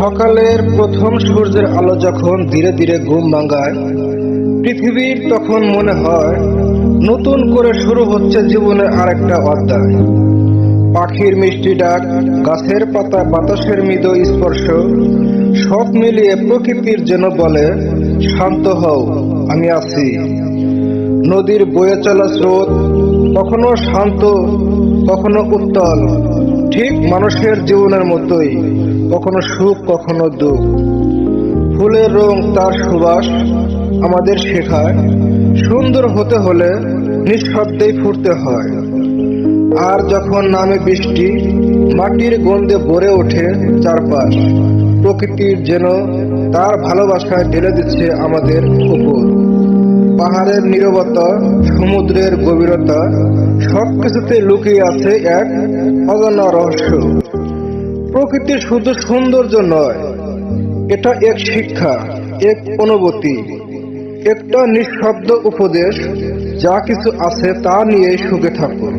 সকালের প্রথম সূর্যের আলো যখন ধীরে ধীরে ঘুম ভাঙায় পৃথিবীর, তখন মনে হয় নতুন করে শুরু হচ্ছে জীবনের আরেকটা অধ্যায়। পাখির মিষ্টি ডাক, গাছের পাতা, বাতাসের মৃদু স্পর্শ, সব মিলিয়ে প্রকৃতির যেন বলে, শান্ত হও, আমি আছি। নদীর বয়ে চলা স্রোত কখনো শান্ত, কখনো উত্তাল, ঠিক মানুষের জীবনের মতোই, কখনো সুখ, কখনো দুঃখ। ফুলের রং, তার সুবাস আমাদের শেখায় সুন্দর হতে হলে নিঃশব্দেই ফুটতে হয়। আর যখন নামে বৃষ্টি, মাটির গন্ধে ভরে ওঠে চারপাশ, প্রকৃতির যেন তার ভালোবাসায় ঢেলে দিচ্ছে আমাদের উপর। পাহাড়ের নীরবতা, সমুদ্রের গভীরতা, সবকিছুতে লুকিয়ে আছে এক অজানা রহস্য। প্রকৃতি শুধু সৌন্দর্য নয়, এটা এক শিক্ষা, এক অনুভূতি, একটা নিঃশব্দ উপদেশ, যা কিছু আছে তা নিয়ে সুখে থাকুন।